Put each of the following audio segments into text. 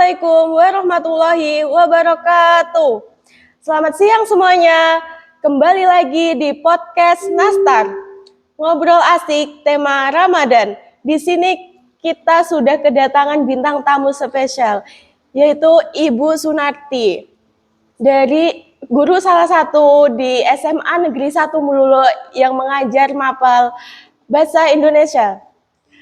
Assalamualaikum warahmatullahi wabarakatuh. Selamat siang semuanya. Kembali lagi di podcast Nastar. Ngobrol asik tema Ramadan. Di sini kita sudah kedatangan bintang tamu spesial, yaitu Ibu Sunarti. Dari guru salah satu di SMA Negeri 1 Melulu yang mengajar mapel Bahasa Indonesia.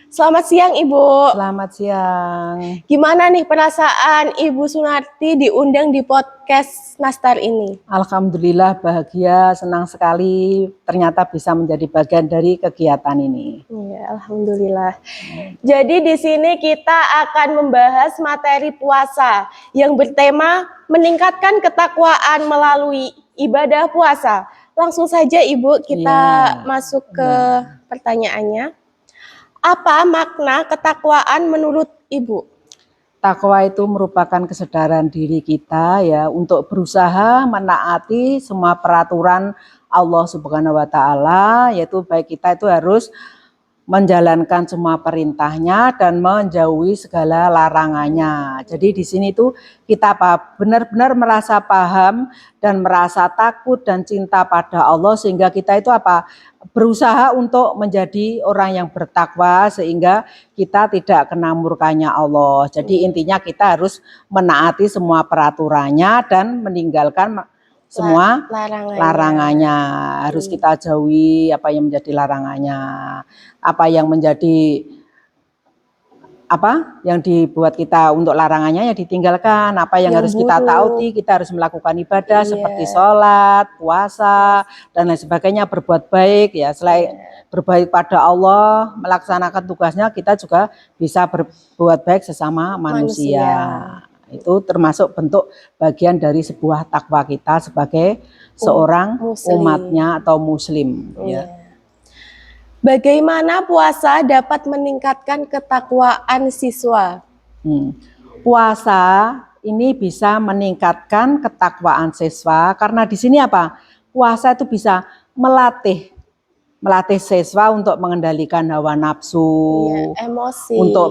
Selamat siang Ibu. Selamat siang. Gimana nih perasaan Ibu Sunarti diundang di podcast Nastar ini? Alhamdulillah bahagia, senang sekali ternyata bisa menjadi bagian dari kegiatan ini. Ya, alhamdulillah. Jadi di sini kita akan membahas materi puasa yang bertema meningkatkan ketakwaan melalui ibadah puasa. Langsung saja Ibu kita masuk ke pertanyaannya. Apa makna ketakwaan menurut Ibu? Takwa itu merupakan kesadaran diri kita ya untuk berusaha menaati semua peraturan Allah Subhanahu wa taala, yaitu baik kita itu harus menjalankan semua perintahnya dan menjauhi segala larangannya. Jadi di sini tuh kita benar-benar merasa paham dan merasa takut dan cinta pada Allah sehingga kita itu berusaha untuk menjadi orang yang bertakwa sehingga kita tidak kena murkanya Allah. Jadi intinya kita harus menaati semua peraturannya dan meninggalkan semua larangannya. Harus kita jauhi apa yang menjadi larangannya, apa yang menjadi yang dibuat kita untuk larangannya ya ditinggalkan, apa yang harus kita taati, kita harus melakukan ibadah seperti sholat, puasa dan lain sebagainya, berbuat baik ya, selain berbaik pada Allah, melaksanakan tugasnya kita juga bisa berbuat baik sesama manusia. Itu termasuk bentuk bagian dari sebuah takwa kita sebagai seorang umatnya atau muslim. Ya. Bagaimana puasa dapat meningkatkan ketakwaan siswa? Puasa ini bisa meningkatkan ketakwaan siswa karena di sini puasa itu bisa melatih siswa untuk mengendalikan hawa nafsu, emosi, untuk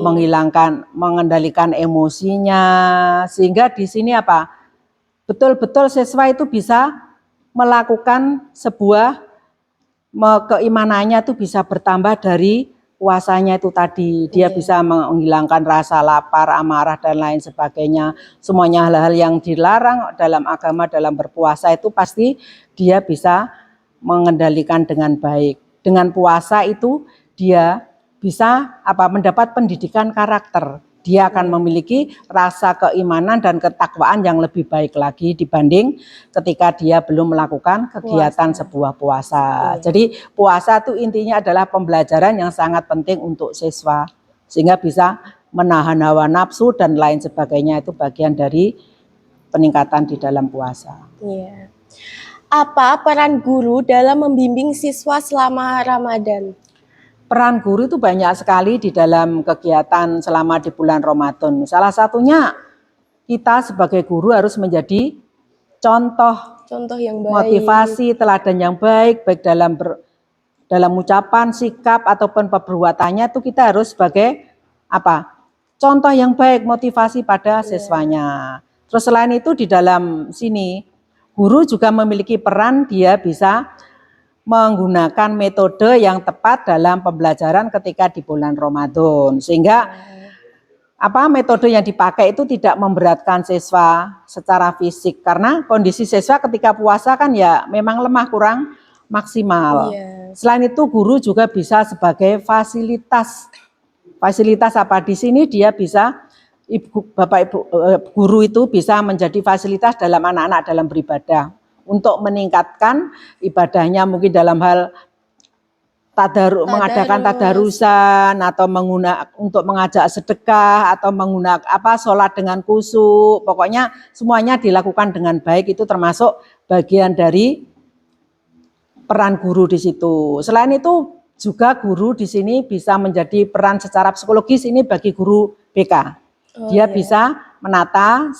mengendalikan emosinya, sehingga di sini betul-betul siswa itu bisa melakukan sebuah keimanannya itu bisa bertambah dari puasanya itu tadi. Dia bisa menghilangkan rasa lapar, amarah dan lain sebagainya. Semuanya hal-hal yang dilarang dalam agama dalam berpuasa itu pasti dia bisa mengendalikan dengan baik. Dengan puasa itu dia bisa mendapat pendidikan karakter. Dia akan memiliki rasa keimanan dan ketakwaan yang lebih baik lagi dibanding ketika dia belum melakukan kegiatan sebuah puasa. Jadi puasa itu intinya adalah pembelajaran yang sangat penting untuk siswa sehingga bisa menahan hawa nafsu dan lain sebagainya, itu bagian dari peningkatan di dalam puasa. Iya. Apa peran guru dalam membimbing siswa selama Ramadan? Peran guru itu banyak sekali di dalam kegiatan selama di bulan Ramadan. Salah satunya kita sebagai guru harus menjadi contoh yang baik, motivasi, teladan yang baik dalam ucapan, sikap ataupun perbuatannya itu kita harus sebagai contoh yang baik, motivasi pada siswanya. Terus selain itu di dalam sini guru juga memiliki peran, dia bisa menggunakan metode yang tepat dalam pembelajaran ketika di bulan Ramadan sehingga metode yang dipakai itu tidak memberatkan siswa secara fisik karena kondisi siswa ketika puasa kan ya memang lemah, kurang maksimal. Selain itu guru juga bisa sebagai fasilitas di sini dia bisa Bapak Ibu guru itu bisa menjadi fasilitas dalam anak-anak dalam beribadah untuk meningkatkan ibadahnya, mungkin dalam hal mengadakan tadarusan atau untuk mengajak sedekah atau menggunakan sholat dengan khusyuk. Pokoknya semuanya dilakukan dengan baik, itu termasuk bagian dari peran guru di situ. Selain itu juga guru di sini bisa menjadi peran secara psikologis ini bagi guru BK. Dia bisa menata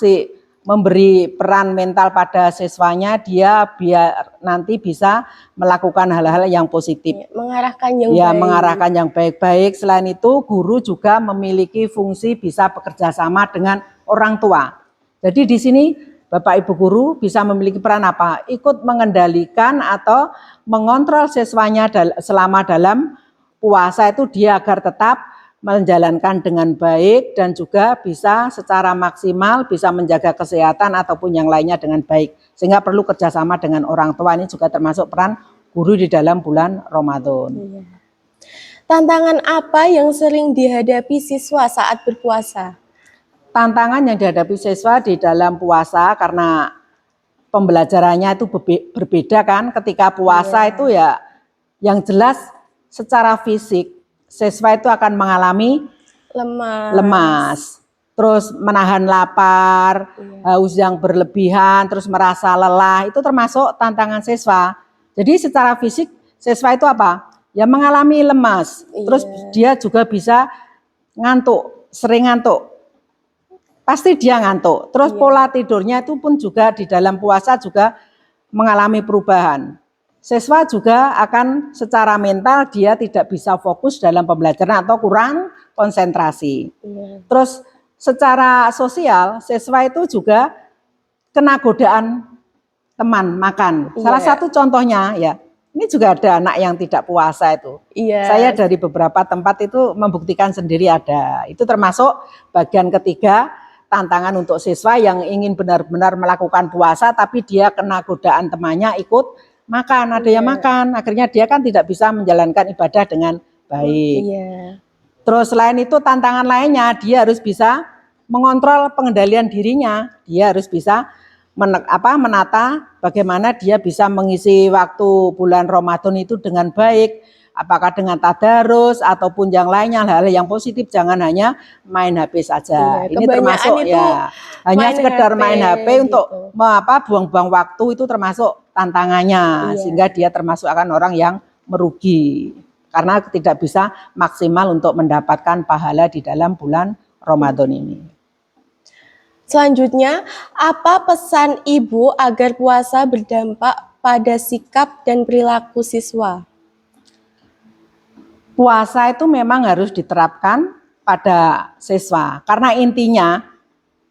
memberi peran mental pada siswanya, dia biar nanti bisa melakukan hal-hal yang positif. Mengarahkan yang baik-baik. Selain itu guru juga memiliki fungsi bisa bekerja sama dengan orang tua. Jadi di sini Bapak Ibu guru bisa memiliki peran apa? Ikut mengendalikan atau mengontrol siswanya selama dalam puasa itu dia agar tetap menjalankan dengan baik dan juga bisa secara maksimal bisa menjaga kesehatan ataupun yang lainnya dengan baik. Sehingga perlu kerjasama dengan orang tua, ini juga termasuk peran guru di dalam bulan Ramadan. Iya. Tantangan apa yang sering dihadapi siswa saat berpuasa? Tantangan yang dihadapi siswa di dalam puasa karena pembelajarannya itu berbeda kan. Ketika puasa itu ya yang jelas secara fisik siswa itu akan mengalami lemas, terus menahan lapar, haus yang berlebihan, terus merasa lelah, itu termasuk tantangan siswa. Jadi secara fisik siswa itu apa? Ya mengalami lemas, terus dia juga bisa ngantuk, sering ngantuk. Pasti dia ngantuk. Terus pola tidurnya itu pun juga di dalam puasa juga mengalami perubahan. Siswa juga akan secara mental dia tidak bisa fokus dalam pembelajaran atau kurang konsentrasi. Terus secara sosial siswa itu juga kena godaan teman makan. Salah satu contohnya ya, ini juga ada anak yang tidak puasa itu. Saya dari beberapa tempat itu membuktikan sendiri ada. Itu termasuk bagian ketiga tantangan untuk siswa yang ingin benar-benar melakukan puasa tapi dia kena godaan temannya ikut makan, ada yang makan, akhirnya dia kan tidak bisa menjalankan ibadah dengan baik. Terus selain itu tantangan lainnya dia harus bisa mengontrol pengendalian dirinya, dia harus bisa menata bagaimana dia bisa mengisi waktu bulan Ramadan itu dengan baik, apakah dengan tadarus ataupun yang lainnya, hal-hal yang positif, jangan hanya main HP saja. Ini termasuk ya hanya sekedar main HP gitu. Untuk buang-buang waktu itu termasuk tantangannya, sehingga dia termasuk akan orang yang merugi karena tidak bisa maksimal untuk mendapatkan pahala di dalam bulan Ramadan ini. Selanjutnya, apa pesan Ibu agar puasa berdampak pada sikap dan perilaku siswa? Puasa itu memang harus diterapkan pada siswa karena intinya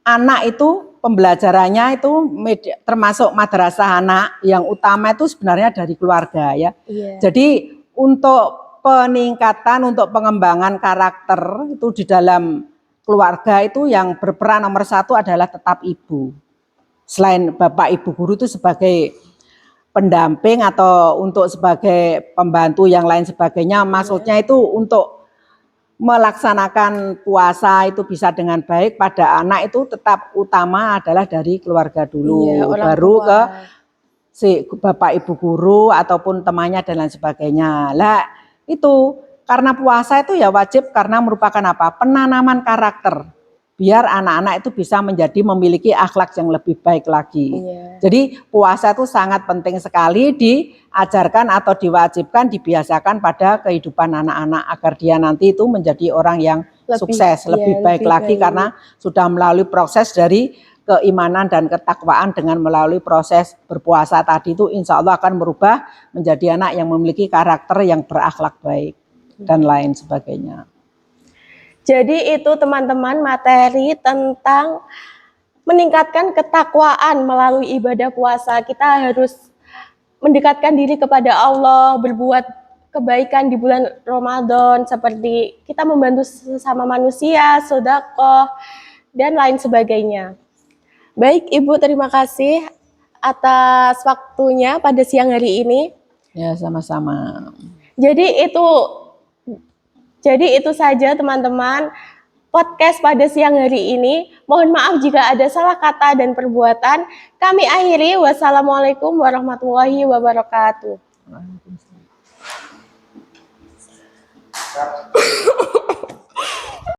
anak itu pembelajarannya itu termasuk madrasah anak yang utama itu sebenarnya dari keluarga ya. Jadi untuk peningkatan, untuk pengembangan karakter itu di dalam keluarga itu yang berperan nomor satu adalah tetap ibu. Selain Bapak Ibu guru itu sebagai pendamping atau untuk sebagai pembantu yang lain sebagainya, maksudnya itu untuk melaksanakan puasa itu bisa dengan baik pada anak itu tetap utama adalah dari keluarga dulu, baru ke si Bapak Ibu guru ataupun temannya dan lain sebagainya. Lah itu karena puasa itu ya wajib karena merupakan apa? Penanaman karakter. Biar anak-anak itu bisa memiliki akhlak yang lebih baik lagi. Jadi puasa itu sangat penting sekali diajarkan atau diwajibkan, dibiasakan pada kehidupan anak-anak agar dia nanti itu menjadi orang yang sukses, lebih baik lagi karena sudah melalui proses dari keimanan dan ketakwaan dengan melalui proses berpuasa tadi itu insya Allah akan merubah menjadi anak yang memiliki karakter yang berakhlak baik dan lain sebagainya. Jadi itu teman-teman materi tentang meningkatkan ketakwaan melalui ibadah puasa. Kita harus mendekatkan diri kepada Allah, berbuat kebaikan di bulan Ramadan seperti kita membantu sesama manusia, sedekah, dan lain sebagainya. Baik Ibu, terima kasih atas waktunya pada siang hari ini. Ya, sama-sama. Jadi itu saja teman-teman podcast pada siang hari ini. Mohon maaf jika ada salah kata dan perbuatan. Kami akhiri. Wassalamualaikum warahmatullahi wabarakatuh.